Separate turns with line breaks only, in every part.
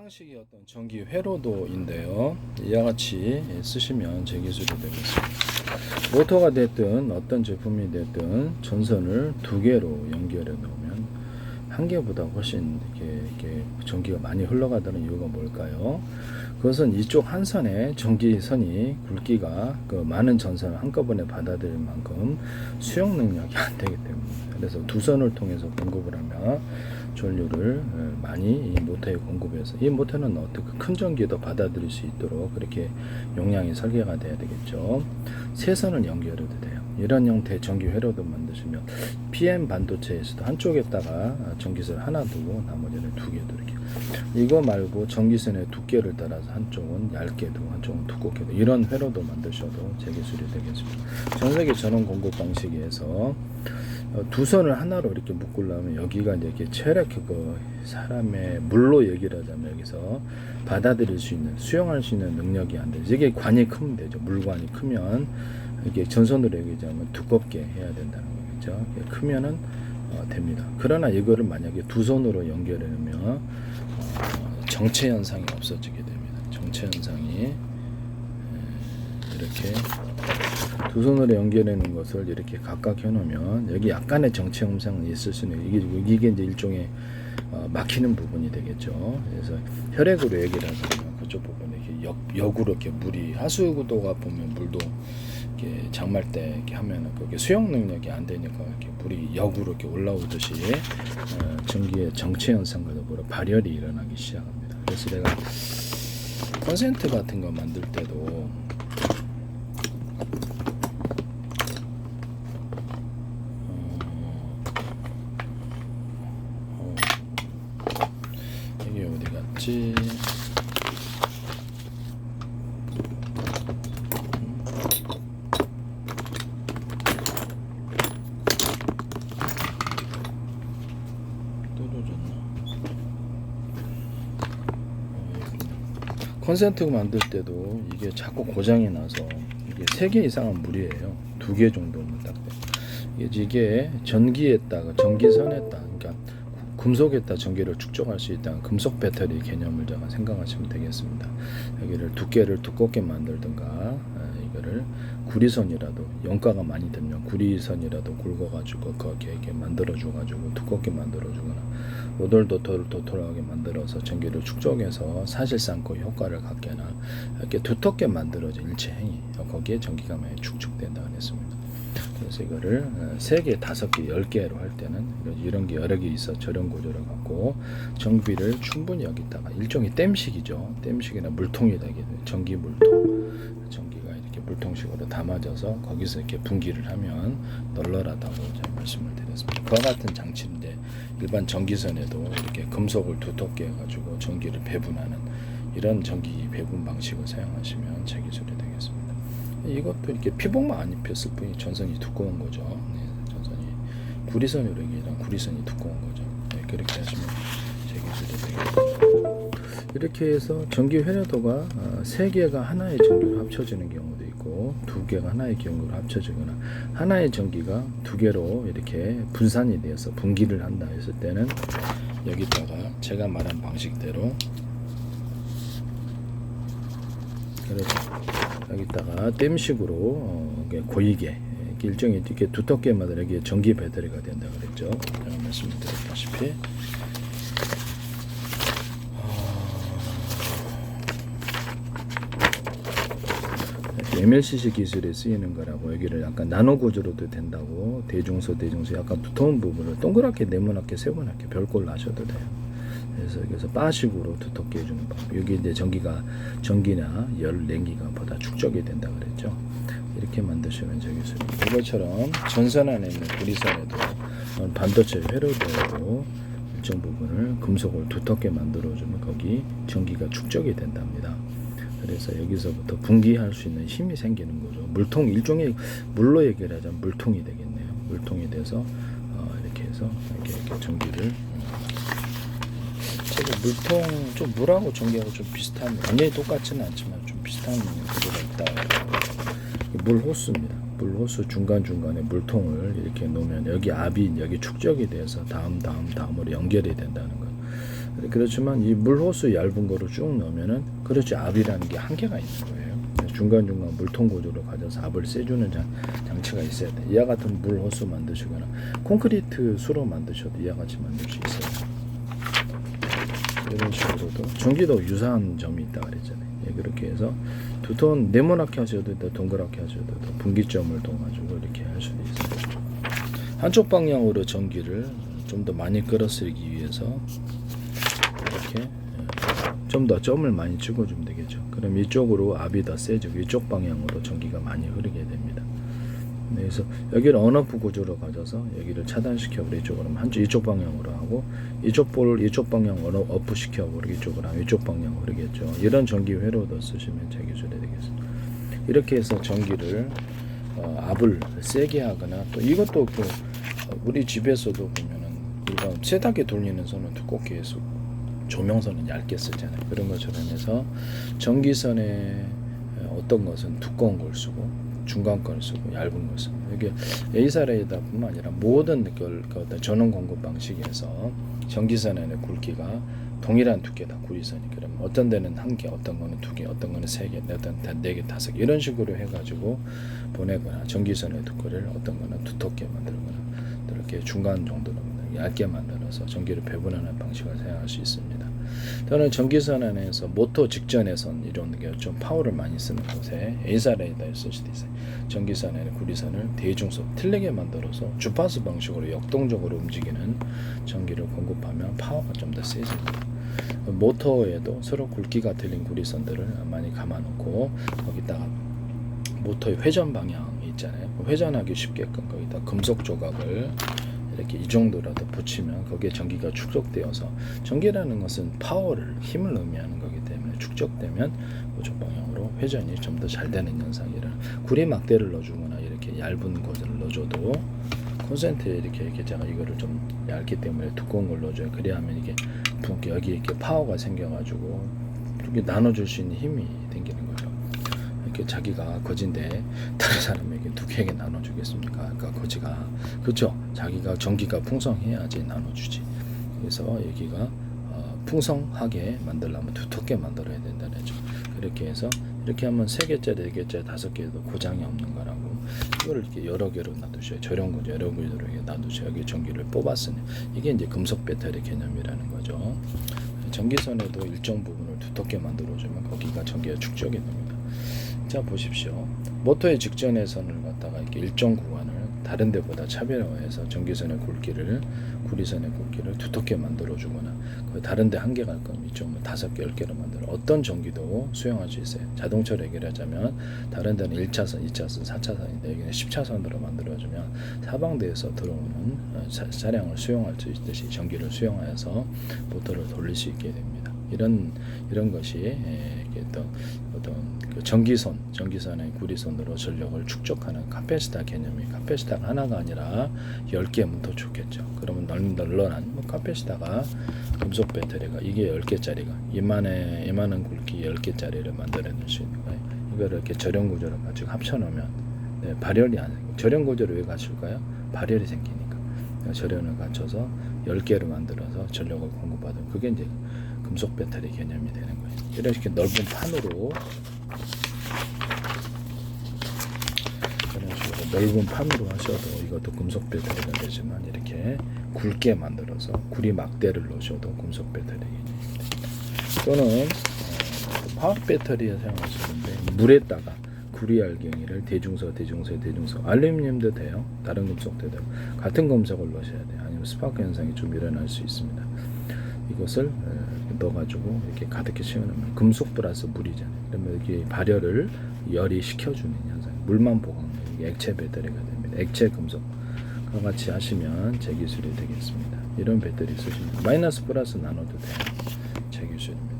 방식이 어떤 전기 회로도인데요. 이와 같이 쓰시면 제 기술이 되겠습니다. 모터가 됐든 어떤 제품이 됐든 전선을 두 개로 연결해 놓으면 한 개보다 훨씬 이렇게 전기가 많이 흘러가다는 이유가 뭘까요? 그것은 이쪽 한 선에 전기선이 굵기가 그 많은 전선을 한꺼번에 받아들일 만큼 수용 능력이 안 되기 때문입니다. 그래서 두 선을 통해서 공급을 하면 전류를 많이 이 모터에 공급해서, 이 모터는 어떻게 큰 전기도 받아들일 수 있도록 그렇게 용량이 설계가 돼야 되겠죠. 세 선을 연결해도 돼요. 이런 형태의 전기 회로도 만드시면 PM 반도체에서도 한쪽에다가 전기선을 하나 두고 나머지는 두 개 두게, 이거 말고 전기선의 두께를 따라서 한쪽은 얇게 두고 한쪽은 두껍게 두고 이런 회로도 만드셔도 제 기술이 되겠습니다. 전세계 전원 공급 방식에서 두 선을 하나로 이렇게 묶으려면 여기가 이제 이렇게 체력, 그 사람의 물로 얘기를 하자면 여기서 받아들일 수 있는, 수용할 수 있는 능력이 안 되죠. 이게 관이 크면 되죠. 물관이 크면 이게 전선으로 얘기하자면 두껍게 해야 된다는 거겠죠. 크면은 됩니다. 그러나 이거를 만약에 두 손으로 연결해 놓으면 정체 현상이 없어지게 됩니다. 정체 현상이 이렇게 두 손으로 연결해 놓은 것을 이렇게 각각 해놓으면 여기 약간의 정체 현상이 있을 수 있는, 이게 이제 일종의 막히는 부분이 되겠죠. 그래서 혈액으로 얘기를 하자면 그쪽 부분에 이렇게 역으로 이렇게 물이, 하수구도가 보면 물도 이렇게 장말 때 이렇게 하면은 그게 수용 능력이 안 되니까 이렇게 물이 역으로 이렇게 올라오듯이 전기의 정체 현상과 더불어 발열이 일어나기 시작합니다. 그래서 내가 콘센트 같은 거 만들 때도 이게 어디 갔지? 콘센트 만들 때도 이게 자꾸 고장이 나서 이게 3개 이상은 무리예요. 2개 정도는 딱 돼. 이게 전기에다가 전기선에다, 그러니까 금속에다 전기를 축적할 수 있다는 금속 배터리 개념을 제가 생각하시면 되겠습니다. 여기를 두께를 두껍게 만들든가, 이거를 구리선이라도, 연가가 많이 들면 구리선이라도 굵어가지고 거기에 이렇게 만들어줘가지고 두껍게 만들어주거나, 오돌도돌하게 만들어서 전기를 축적해서 사실상 그 효과를 갖게나 이렇게 두텁게 만들어진 일체 행위, 거기에 전기가 많이 축적된다고 했습니다. 그래서 이거를 3개, 5개, 10개로 할 때는 이런 게 여러 개 있어 저런 구조를 갖고 전기를 충분히 여기다가, 일종의 댐식이죠. 댐식이나 물통이 되게 전기 물통, 전기가 이렇게 물통식으로 담아져서 거기서 이렇게 분기를 하면 널널하다고 제가 말씀을 드렸습니다. 그와 같은 장치인데 일반 전기선에도 이렇게 금속을 두텁게 해가지고 전기를 배분하는 이런 전기 배분 방식을 사용하시면 제 기술이 되겠습니다. 이것도 이렇게 피복만 안 입혔을 뿐이 전선이 두꺼운 거죠. 네, 전선이 구리선으로 얘기하면 구리선이 두꺼운 거죠. 네, 그렇게 하시면 제 기술이 되겠습니다. 이렇게 해서 전기 회로도가 3개가 하나의 전기로 합쳐지는 경우도 있고 2개가 하나의 경우로 합쳐지거나 하나의 전기가 2개로 이렇게 분산이 되어서 분기를 한다 했을 때는 여기다가 제가 말한 방식대로, 그래서 여기다가 댐식으로 고이게 일종의 이렇게 두텁게 만들어 여기에 전기 배터리가 된다 그랬죠. 제가 말씀드렸다시피 MLCC 기술에 쓰이는 거라고, 여기를 약간 나노 구조로도 된다고, 대중소 약간 두터운 부분을 동그랗게, 네모나게, 세모나게 별꼴로 하셔도 돼요. 그래서 여기서 바식으로 두텁게 해주는 방법. 여기 이제 전기나 열, 냉기가 보다 축적이 된다 그랬죠. 이렇게 만드시면 제 기술입니다. 이것처럼 전선 안에 있는 구리선에도 반도체 회로도에도 일정 부분을 금속을 두텁게 만들어주면 거기 전기가 축적이 된답니다. 그래서 여기서부터 분기할 수 있는 힘이 생기는 거죠. 물통, 일종의 물로 얘기를 하자면 물통이 되겠네요. 물통이 돼서 이렇게 해서 이렇게 전기를, 제가 물통, 좀 물하고 전기하고 좀 비슷한, 완전히 똑같지는 않지만 좀 비슷한 구조가 있다. 물 호스입니다. 물 호스 중간중간에 물통을 이렇게 놓으면 여기 압이 여기 축적이 돼서 다음으로 연결이 된다는 거. 그렇지만 이 물호수 얇은 거로 쭉 넣으면은 그렇지 압이라는 게 한계가 있는 거예요. 중간중간 물통 구조를 가져서 압을 쐬주는 장치가 있어야 돼. 이와 같은 물호수 만드시거나 콘크리트 수로 만드셔도 이와 같이 만들 수 있어요. 이런 식으로도 전기도 유사한 점이 있다 그랬잖아요. 예, 그렇게 해서 두톤 네모나게 하셔도 돼, 동그랗게 하셔도 돼, 분기점을 둬가지고 이렇게 할 수도 있어요. 한쪽 방향으로 전기를 좀 더 많이 끌어쓰기 위해서 이렇게 좀 더 점을 많이 찍어주면 되겠죠. 그럼 이쪽으로 압이 더 세죠. 이쪽 방향으로 전기가 많이 흐르게 됩니다. 그래서 여기를 언오프 구조로 가져서 여기를 차단시켜버려 이쪽으로 이쪽 방향으로 하고 이쪽 볼을 이쪽 방향 언오프 시켜버려 이쪽으로 하면 이쪽 방향 흐르겠죠. 이런 전기 회로도 쓰시면 제 기술이 되겠습니다. 이렇게 해서 전기를 압을 세게 하거나 또 이것도 우리 집에서도 보면은 일반 세탁기 돌리는 선은 두껍게 해서 조명선은 얇게 쓰잖아요. 그런 것처럼 해서 전기선에 어떤 것은 두꺼운 걸 쓰고 중간 걸 쓰고 얇은 걸 쓰고 이게 A사 레이더뿐만 아니라 모든 어떤 전원 공급 방식에서 전기선의 굵기가 동일한 두께다. 구리선이. 그러면 어떤 데는 한 개, 어떤 거는 두 개, 어떤 거는 세 개, 어떤 네 개, 다섯 개 이런 식으로 해가지고 보내거나 전기선의 두께를 어떤 거는 두텁게 만들거나 이렇게 중간 정도로 얇게 만들어서 전기를 배분하는 방식을 사용할 수 있습니다. 저는 전기선 안에서 모터 직전에선 이런 게 좀 파워를 많이 쓰는 곳에 A사 레이더를 쓸 수도 있어요. 전기선 안에 구리선을 대중속 틀리게 만들어서 주파수 방식으로 역동적으로 움직이는 전기를 공급하면 파워가 좀 더 세집니다. 모터에도 서로 굵기가 틀린 구리선들을 많이 감아놓고 거기다가 모터의 회전 방향이 있잖아요. 회전하기 쉽게끔 거기다 금속 조각을 이렇게 이 정도라도 붙이면 거기에 전기가 축적되어서 전기라는 것은 파워를 힘을 의미하는 거기 때문에 축적되면 그쪽 방향으로 회전이 좀 더 잘 되는 현상이라 구리 막대를 넣어주거나 이렇게 얇은 것을 넣어줘도 콘센트에 이렇게 제가 이거를 좀 얇기 때문에 두꺼운 걸 넣어줘요. 그래야 하면 이게 여기 이렇게 파워가 생겨가지고 이렇게 나눠줄 수 있는 힘이 생기는 거죠. 이렇게 자기가 거진데 다른 사람에게 두 개에게 나눠주겠습니까? 그러니까 거지가 그렇죠. 자기가 전기가 풍성해야지 나눠주지. 그래서 여기가 풍성하게 만들려면 두텁게 만들어야 된다는 거죠. 그렇게 해서 이렇게 하면 3개짜리, 4개짜리, 5개도 고장이 없는 거라고. 이걸 이렇게 여러 개로 놔두셔요. 저렴 여러 개로 놔두셔요. 여기 전기를 뽑았으니 이게 이제 금속 배터리 개념이라는 거죠. 전기선에도 일정 부분을 두텁게 만들어주면 거기가 전기가 축적이 됩니다. 자 보십시오. 모터의 직전의 선을 갖다가 이렇게 일정 구간을 다른 데보다 차별화해서 전기선의 굵기를 구리선의 굵기를 두텁게 만들어주거나 다른 데 한 개 갈 거면 이쪽은 5개, 10개로 만들어 어떤 전기도 수용할 수 있어요. 자동차로 얘기하자면 다른 데는 1차선, 2차선, 4차선인데 여기는 10차선으로 만들어주면 사방대에서 들어오는 차량을 수용할 수 있듯이 전기를 수용하여서 모터를 돌릴 수 있게 됩니다. 이런 것이 어떤 그 전기선의 구리선으로 전력을 축적하는 카패시터 개념이 카패시터가 하나가 아니라 10개면 더 좋겠죠. 그러면 널널한 카패시터가 금속 배터리가 이게 10개짜리가 이만한 굵기 10개짜리를 만들어낼 수 있는 거예요. 이거를 이렇게 절연 구조를 가지고 합쳐놓으면 발열이 안 생겨요. 절연 구조를 왜 갖출까요? 발열이 생기니까. 절연을 갖춰서 10개를 만들어서 전력을 공급하는 그게 이제 금속 배터리 개념이 되는 거예요. 이렇게 넓은 판으로 넓은 판으로 하셔도 이것도 금속 배터리가 되지만 이렇게 굵게 만들어서 구리 막대를 넣으셔도 금속 배터리 개념입니다. 또는 화학 배터리에 사용할 수 있는데 물에다가 구리 알갱이를 대중소 알루미늄도 돼요. 다른 금속도 되고 같은 금속을 넣으셔야 돼요. 아니면 스파크 현상이 좀 일어날 수 있습니다. 이것을 넣어가지고 이렇게 가득히 채워놓으면 금속 플러스 물이잖아요. 그러면 여기 발열을 열이 식혀주는 현상. 물만 보강하는 액체 배터리가 됩니다. 액체 금속. 그와 같이 하시면 제 기술이 되겠습니다. 이런 배터리 쓰시면 마이너스 플러스 나눠도 돼요. 제 기술입니다.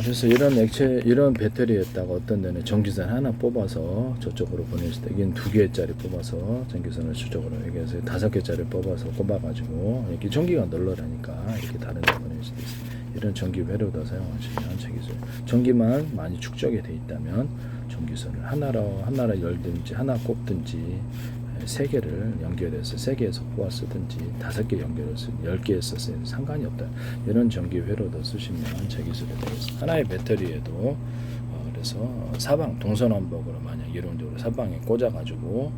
그래서 이런 배터리에다가 어떤 데는 전기선 하나 뽑아서 저쪽으로 보내실 때, 여기는 2개짜리 뽑아서 전기선을 저쪽으로, 여기에서 5개짜리 뽑아서 꼽아가지고, 이렇게 전기가 널널하니까 이렇게 다른 데 보낼 수도 있어요. 이런 전기 회로도 사용하시면 전기선, 전기만 많이 축적이 돼 있다면 전기선을 하나로 열든지 하나 꼽든지 3개를 연결해서 3개에서 뽑아 쓰든지 5개 연결해서 10개에서 쓰든 상관이 없다. 이런 전기회로도 쓰시면 제 기술이 되겠습니다. 하나의 배터리에도 그래서 사방 동서남북으로 만약 이론적으로 사방에 꽂아가지고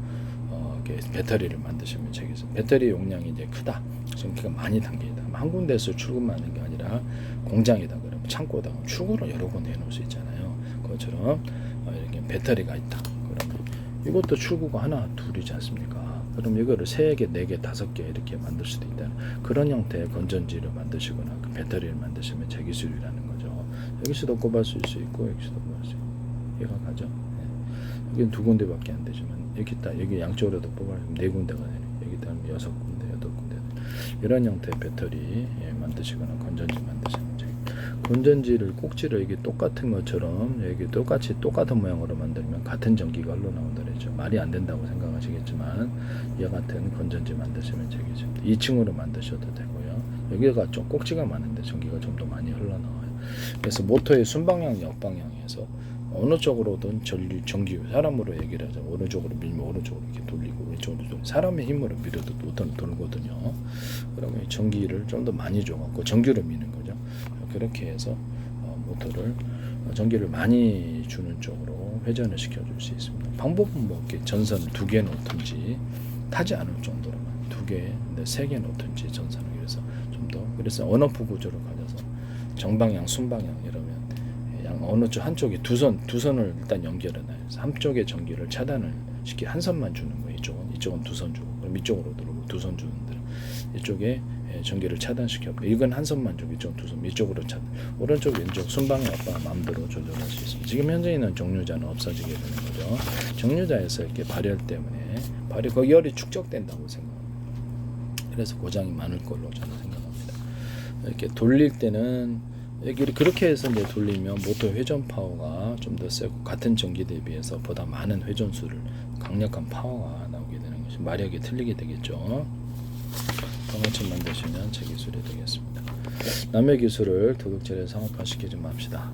이렇게 배터리를 만드시면 제 기술. 배터리 용량이 이제 크다. 전기가 많이 당기다. 한 군데에서 출근하는 게 아니라 공장이다 그러면 창고다 그러면 출구로 여러 군데 해놓을 수 있잖아요. 그것처럼 이렇게 배터리가 있다. 그러면 이것도 출구가 하나 둘이지 않습니까? 그럼 이거를 3개, 4개, 5개 이렇게 만들 수도 있다는 그런 형태의 건전지를 만드시거나 그 배터리를 만드시면 제 기술이라는 거죠. 여기서도 꼽아 쓸 수 있고 여기서도 꼽아 쓸 수 있고 얘가 가죠. 네. 여기는 2군데밖에 안 되지만 여기 있다 여기 양쪽으로도 뽑아면 4군데가 되네. 여기다 하면 6군데, 8군데 이런 형태의 배터리 만드시거나 건전지 만드시면 돼. 건전지를 꼭지를 이게 똑같은 것처럼 여기 똑같은 모양으로 만들면 같은 전기가 흘러나온다 그랬죠. 말이 안 된다고 생각하시겠지만 이와 같은 건전지 만드시면 되겠죠. 2층으로 만드셔도 되고요. 여기가 좀 꼭지가 많은데 전기가 좀 더 많이 흘러나와요. 그래서 모터의 순방향, 역방향에서 어느 쪽으로든 전기 사람으로 얘기를 하죠. 어느 쪽으로 밀면 어느 쪽으로 이렇게 돌리고 왼쪽으로 돌리고 사람의 힘으로 밀어도 모터는 돌거든요. 그러면 전기를 좀 더 많이 줘갖고 전기를 미는 거죠. 그렇게 해서 모터를 전기를 많이 주는 쪽으로 회전을 시켜줄 수 있습니다. 방법은 뭐 이렇게 전선을 2개 놓든지 타지 않을 정도로만 2개, 3개 놓든지 전선을 그래서 좀 더 그래서 언오프 구조를 가져서 정방향, 순방향 이러면 어느 쪽 한쪽에 두 선을 일단 연결해놔요. 한쪽의 전기를 차단을 시키 한 선만 주는 거예요. 이쪽은 2선 주고 그럼 이쪽으로 들어오고 2선 주는데 이쪽에 전기를 차단시켜. 이건 한 선만 주고 이쪽은 2선 이쪽으로 차단. 오른쪽 왼쪽 순방향 아빠 마음대로 조절할 수 있습니다. 지금 현재 있는 정류자는 없어지게 되는 거죠. 정류자에서 이렇게 발열 때문에 거기 열이 축적된다고 생각합니다. 그래서 고장이 많을 걸로 저는 생각합니다. 이렇게 돌릴 때는 여기를 그렇게 해서 이제 돌리면 모터 회전 파워가 좀 더 세고 같은 전기 대비해서 보다 많은 회전수를 강력한 파워가 나오게 되는 것이 마력이 틀리게 되겠죠. 동화천 만드시면 제 기술이 되겠습니다. 남의 기술을 도둑질에 상업화시키지 맙시다.